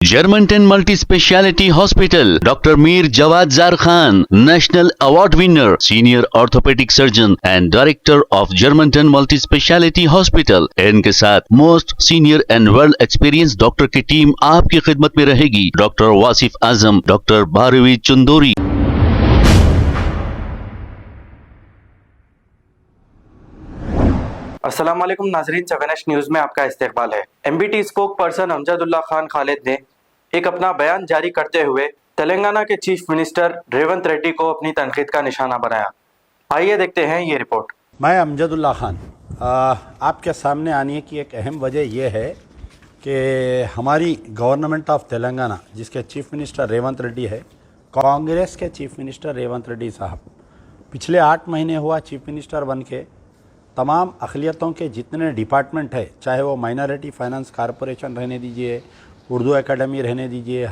Germantown Multi Speciality Hospital, Dr. Mir Jawad Zar Khan, National Award winner, Senior Orthopedic Surgeon and Director of Germantown Multi Speciality Hospital। इनके साथ most senior and well experience doctor की team आपकी खिदमत में रहेगी। Doctor Wasif Azam, doctor Bharvi Chandori. अस्सलाम वालेकुम नाजरीन, चवेनश न्यूज में आपका इस्तकबाल है। MBT spoke person Amjadullah Khan Khalid ने एक अपना बयान जारी करते हुए तेलंगाना के चीफ मिनिस्टर रेवंत रेड्डी को अपनी तनकीद का निशाना बनाया। आइए देखते हैं ये रिपोर्ट। मैं अमजदुल्ला खान आपके सामने आने की एक अहम वजह यह है कि हमारी गवर्नमेंट ऑफ तेलंगाना, जिसके चीफ मिनिस्टर रेवंत रेड्डी है, कांग्रेस के चीफ मिनिस्टर रेवंत रेड्डी साहब पिछले 8 महीने हुआ चीफ मिनिस्टर बन के तमाम अक़लियतों के जितने डिपार्टमेंट है, चाहे वो माइनॉरिटी फाइनेंस कॉरपोरेशन रहने दीजिए, उर्दू एकेडमी रहने दीजिए,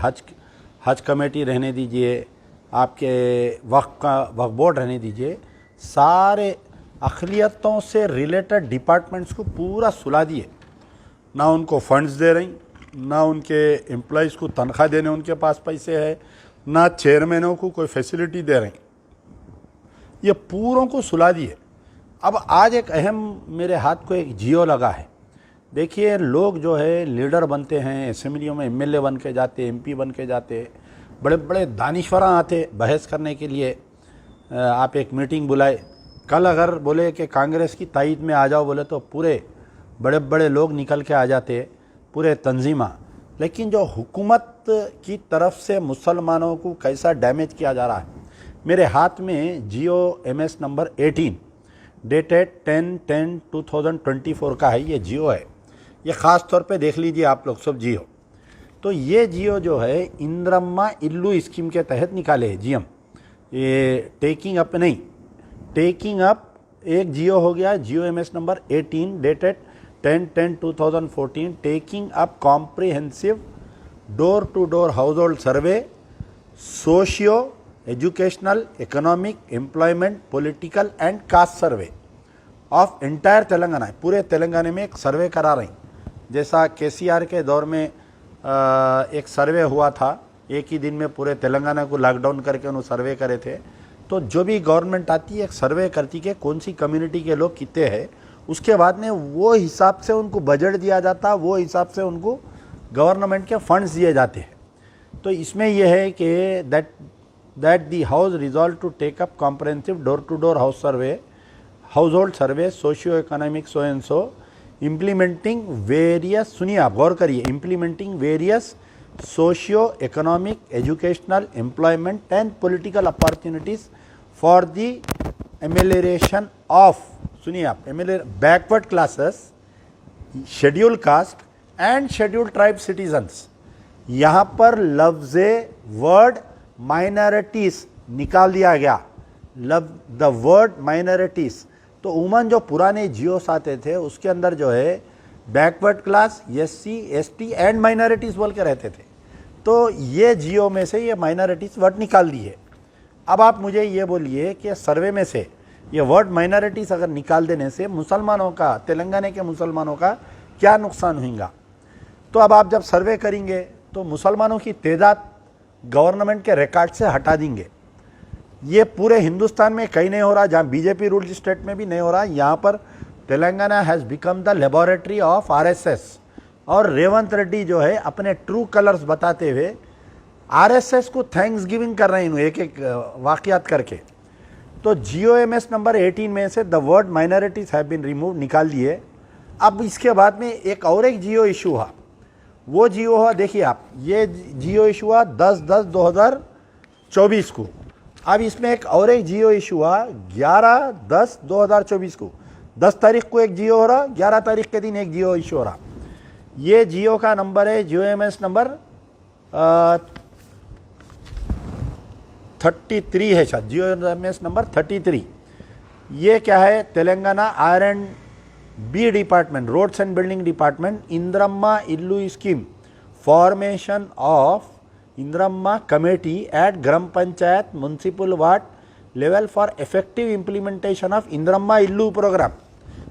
हज कमेटी रहने दीजिए, आपके वक्फ बोर्ड रहने दीजिए, सारे अक़लियतों से रिलेटेड डिपार्टमेंट्स को पूरा सुला दिए। ना उनको फंड्स दे रही, ना उनके एम्प्लॉइज़ को तनख्वाह देने उनके पास पैसे है, ना चेयरमैनों को कोई फैसिलिटी दे रही। ये पूरों को सुला दिए। अब आज एक अहम मेरे हाथ को एक जियो लगा है। देखिए, लोग जो है लीडर बनते हैं, असेंबलियों में एमएलए बन के जाते, एमपी बन के जाते, बड़े बड़े दानिश्वरा आते बहस करने के लिए। आप एक मीटिंग बुलाए, कल अगर बोले कि कांग्रेस की तायद में आ जाओ बोले तो पूरे बड़े बड़े लोग निकल के आ जाते, पूरे तंजीमा। लेकिन जो हुकूमत की तरफ से मुसलमानों को कैसा डैमेज किया जा रहा है, मेरे हाथ में जियो MS नंबर 18 डेटेड 10/10/2024 का है। ये जियो है, ये ख़ास तौर पे देख लीजिए आप लोग सब जियो। तो ये जियो जो है इंद्रम्मा इल्लू स्कीम के तहत निकाले है जीएम। ये टेकिंग अप नहीं, टेकिंग अप एक जियो हो गया, GO MS number 18 dated 10/10/2014, taking up comprehensive door to door household survey, socio educational, economic, employment, political and caste survey of entire Telangana. पूरे तेलंगाना में एक सर्वे करा रही, जैसा KCR के दौर में एक सर्वे हुआ था, एक ही दिन में पूरे तेलंगाना को लॉकडाउन करके उन्होंने सर्वे करे थे। तो जो भी गवर्नमेंट आती है एक सर्वे करती है कौन सी कम्युनिटी के लोग कितने हैं, उसके बाद में वो हिसाब से उनको बजट दिया जाता, वो हिसाब से उनको गवर्नमेंट के फंड्स दिए जाते हैं। तो इसमें यह है कि that the house resolved to take up comprehensive door-to-door household survey, socio-economic so and so, implementing various, सुनिए आप गौर करिए, implementing various socio-economic, educational, employment and political opportunities for the amelioration of, सुनिए आप, backward classes, scheduled caste and scheduled tribe citizens। यहाँ पर लफ्ज़े word minorities निकाल दिया गया, द वर्ड माइनॉरिटीज़। तो उमन जो पुराने जियोस आते थे उसके अंदर जो है backward class, SC ST and minorities बोल के रहते थे। तो ये जियो में से ये माइनॉरिटीज़ वर्ड निकाल दिए। अब आप मुझे ये बोलिए कि सर्वे में से ये वर्ड माइनॉरिटीज़ अगर निकाल देने से मुसलमानों का, तेलंगाना के मुसलमानों का क्या नुकसान होगा? तो अब आप जब सर्वे करेंगे तो मुसलमानों की तादाद गवर्नमेंट के रिकॉर्ड से हटा देंगे। ये पूरे हिंदुस्तान में कहीं नहीं हो रहा, जहाँ बीजेपी रूल्ड स्टेट में भी नहीं हो रहा। यहाँ पर Telangana has become the laboratory of RSS। और रेवंत रेड्डी जो है अपने ट्रू कलर्स बताते हुए RSS को थैंक्स गिविंग कर रहे हैं एक एक वाक़यात करके। तो जियो MS नंबर 18 में से the word minorities have been remove निकाल दिए। अब इसके बाद में एक और एक जियो इशू हुआ, वो जियो हुआ, देखिए आप, ये जियो इशू हुआ 10/10/2024 को। अब इसमें एक और एक जियो इशू हुआ 11/10/2024 को। 10 तारीख को एक जियो हो रहा, 11 तारीख के दिन एक जियो इशू हो रहा। ये जियो का नंबर है जियो MS नंबर 33 है शायद, जियो MS नंबर 33। ये क्या है? Telangana R&B department, roads and building department, Indiramma Illu scheme, formation of Indiramma committee at gram panchayat municipal ward level for effective implementation of Indiramma Illu programme.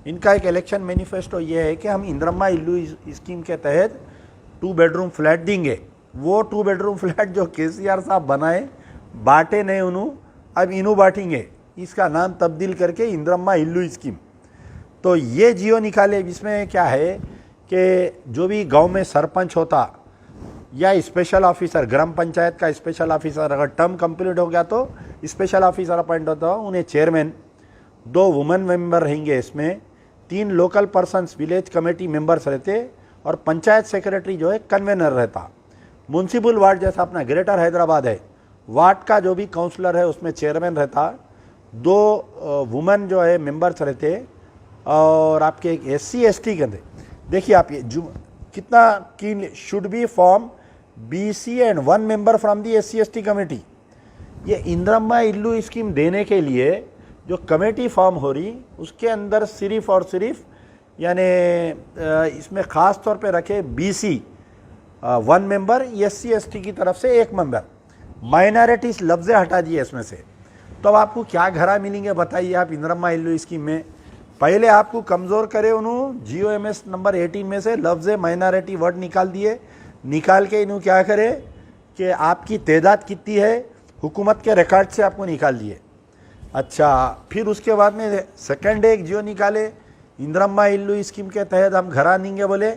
इनका एक इलेक्शन मैनिफेस्टो ये है कि हम इंद्रम्मा इल्लू स्कीम के तहत 2 बेडरूम फ्लैट देंगे वो 2 बेडरूम फ्लैट जो केसीआर साहब बनाए बांटे नहीं उन्हों, अब इन्हों बांटेंगे, इसका नाम तब्दील करके इंदिरम्मा इल्लू स्कीम। तो ये जियो निकाले, इसमें क्या है कि जो भी गांव में सरपंच होता या स्पेशल ऑफिसर, ग्राम पंचायत का स्पेशल ऑफिसर, अगर टर्म कंप्लीट हो गया तो स्पेशल ऑफिसर अपॉइंट होता हो, उन्हें चेयरमैन, 2 वुमेन मेंबर रहेंगे, इसमें 3 local persons village committee members रहते और पंचायत सेक्रेटरी जो है कन्वेनर रहता। म्यूनसिपल वार्ड जैसा अपना ग्रेटर हैदराबाद है, वार्ड का जो भी काउंसलर है उसमें चेयरमैन रहता, 2 वुमेन जो है मेंबर्स रहते और आपके एक SC ST के थे। देखिए आप ये कितना की should be form BC and 1 member from the SC ST committee. ये इंदिरम्मा इल्लू स्कीम देने के लिए जो कमेटी फॉर्म हो रही उसके अंदर सिर्फ और सिर्फ यानी इसमें ख़ास तौर पे रखे BC 1 मेंबर, SC ST की तरफ से 1 मेंबर, माइनॉरिटीज़ लफ्ज़ हटा दिए इसमें से। तो अब आपको क्या घरा मिलेंगे बताइए आप इंदिरम्मा इल्लू स्कीम में। पहले आपको कमज़ोर करे उन्होंने GOMS नंबर 18 में से लफ्ज़ माइनॉरिटी वर्ड निकाल दिए, निकाल के इन्हों क्या करे कि आपकी तादाद कितनी है हुकूमत के रिकॉर्ड से आपको निकाल दिए। अच्छा, फिर उसके बाद में सेकंड एक जियो निकाले, इंदिरम्मा इल्लू स्कीम के तहत हम घरा देंगे बोले,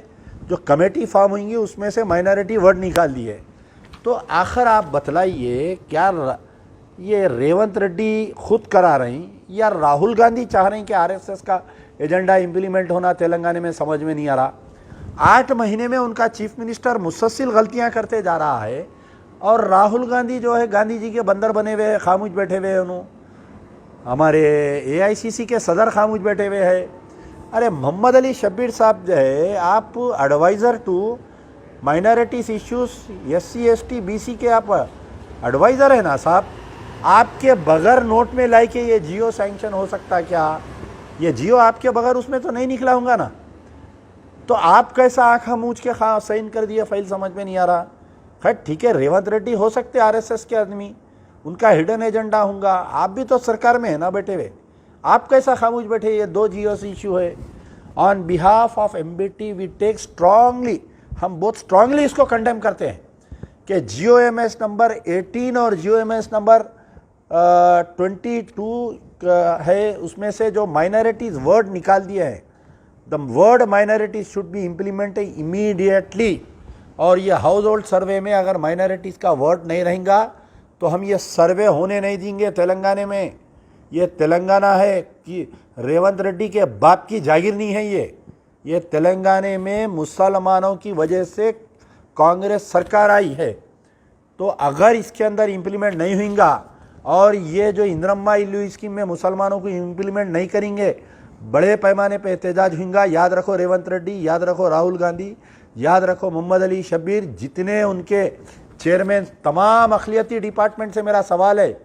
जो कमेटी फॉर्म होंगी उसमें से माइनॉरिटी वर्ड निकाल दिए। तो आखिर आप बतलाइए क्या ये रेवंत रेड्डी खुद करा रही या राहुल गांधी चाह रही कि RSS का एजेंडा इम्प्लीमेंट होना तेलंगाना में, समझ में नहीं आ रहा। 8 महीने में उनका चीफ मिनिस्टर मुसलसल गलतियां करते जा रहा है और राहुल गांधी जो है गांधी जी के बंदर बने हुए हैं, खामोश बैठे हुए हैं, उन्होंने हमारे AICC के सदर खामोश बैठे हुए हैं। अरे मोहम्मद अली शब्बीर साहब जो है, आप advisor to minorities issues SC ST BC के आप एडवाइज़र है ना साहब। आपके बगैर नोट में लाई के ये जियो सैंक्शन हो सकता क्या? ये जियो आपके बगैर उसमें तो नहीं निकला होगा ना। तो आप कैसा आँखा मूझ के साइन कर दिया फाइल, समझ में नहीं आ रहा। खैर ठीक है, रेवंत रेड्डी हो सकते RSS के आदमी, उनका हिडन एजेंडा होगा। आप भी तो सरकार में है ना बैठे हुए, आप कैसा खामोश बैठे? ये 2 जियोस इशू है। On behalf of MBT we take strongly, हम बहुत स्ट्रांगली इसको कंडेम करते हैं कि GOMS नंबर 18 और GOMS नंबर 22 है, उसमें से जो माइनॉरिटीज़ वर्ड निकाल दिया है, the word minorities should be implemented immediately. और ये हाउस होल्ड सर्वे में अगर माइनॉरिटीज़ का वर्ड नहीं रहेगा तो हम ये सर्वे होने नहीं देंगे तेलंगाना में। ये तेलंगाना है कि रेवंत रेड्डी के बाप की जागीर नहीं है। ये तेलंगाना में मुसलमानों की वजह से कांग्रेस सरकार आई है। तो अगर इसके अंदर इम्प्लीमेंट नहीं होगा और ये जो इंदिरम्मा इल्लू स्कीम में मुसलमानों को इम्प्लीमेंट नहीं करेंगे, बड़े पैमाने पे एहतजाज होगा। याद रखो रेवंत रेड्डी, याद रखो राहुल गांधी, याद रखो मोहम्मद अली शब्बीर, जितने उनके चेयरमैन, तमाम अखिलियती डिपार्टमेंट से मेरा सवाल है,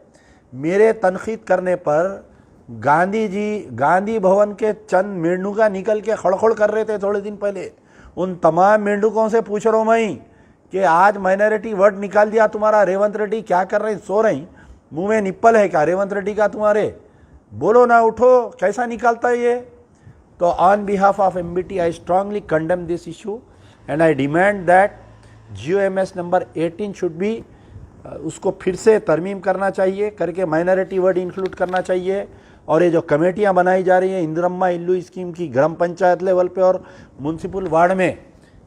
मेरे तनखीद करने पर गांधी जी गांधी भवन के चंद मेंढुका निकल के खड़खड़ कर रहे थे थोड़े दिन पहले। उन तमाम मेंढुकों से पूछ रहा हूँ मैं कि आज माइनॉरिटी वर्ड निकाल दिया तुम्हारा, रेवंत रेड्डी क्या कर रहे हैं? सो रही, मुंह में निप्पल है क्या रेवंत रेड्डी का तुम्हारे? बोलो ना, उठो, कैसा निकालता है ये? तो on behalf of MBT I strongly condemn this issue and I demand that GOMS number 18 should be, उसको फिर से तरमीम करना चाहिए, करके माइनॉरिटी वर्ड इंक्लूड करना चाहिए। और ये जो कमेटियां बनाई जा रही हैं इंदिरम्मा इल्लू स्कीम की, ग्राम पंचायत लेवल पे और म्यूनसिपल वार्ड में,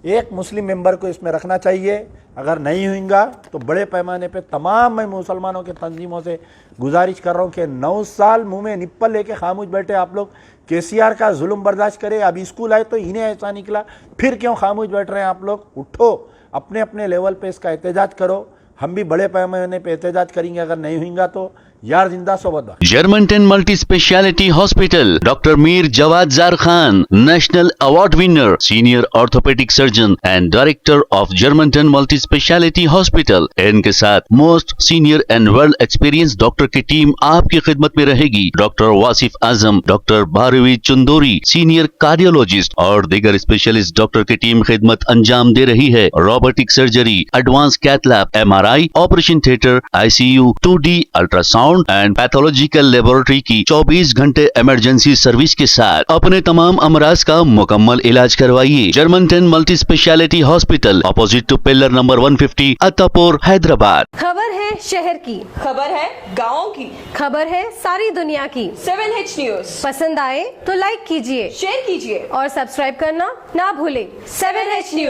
एक मुस्लिम मेंबर को इसमें रखना चाहिए। अगर नहीं होगा तो बड़े पैमाने पे तमाम मैं मुसलमानों के तंजीमों से गुजारिश कर रहा हूँ कि 9 साल मुंह में निप्पल लेके खामोश बैठे आप लोग। KCR का जुल्म बर्दाश्त करे, अब स्कूल आए तो इन्हें ऐसा निकला, फिर क्यों खामोश बैठ रहे हैं आप लोग? उठो, अपने अपने लेवल पे इसका एहतजाज करो। हम भी बड़े पैमाने पे एहतजाज करेंगे, अगर नहीं होगा तो यार जिंदा सोबत। Germanten multi speciality hospital, doctor Mir Jawad Zar Khan, national award winner, senior orthopaedic surgeon and director of Germanten multi speciality hospital. इनके साथ most senior and well experience doctor की टीम आपकी खिदमत में रहेगी। Doctor Wasif Azam, doctor Bharvi Chandori, senior cardiologist और दीगर स्पेशलिस्ट डॉक्टर की टीम खिदमत अंजाम दे रही है। Robotic surgery, advance cath lab, MRI, operation theatre, ICU, 2D ultrasound ultrasound and pathological laboratory की 24 घंटे इमरजेंसी सर्विस के साथ अपने तमाम अमराज का मुकम्मल इलाज करवाइए। Germanten multi speciality hospital, opposite to pillar number 150, Attapur, Hyderabad. खबर है शहर की, खबर है गाँव की, खबर है सारी दुनिया की। 7H न्यूज पसंद आए तो लाइक कीजिए, शेयर कीजिए और सब्सक्राइब करना ना भूलें। 7H news.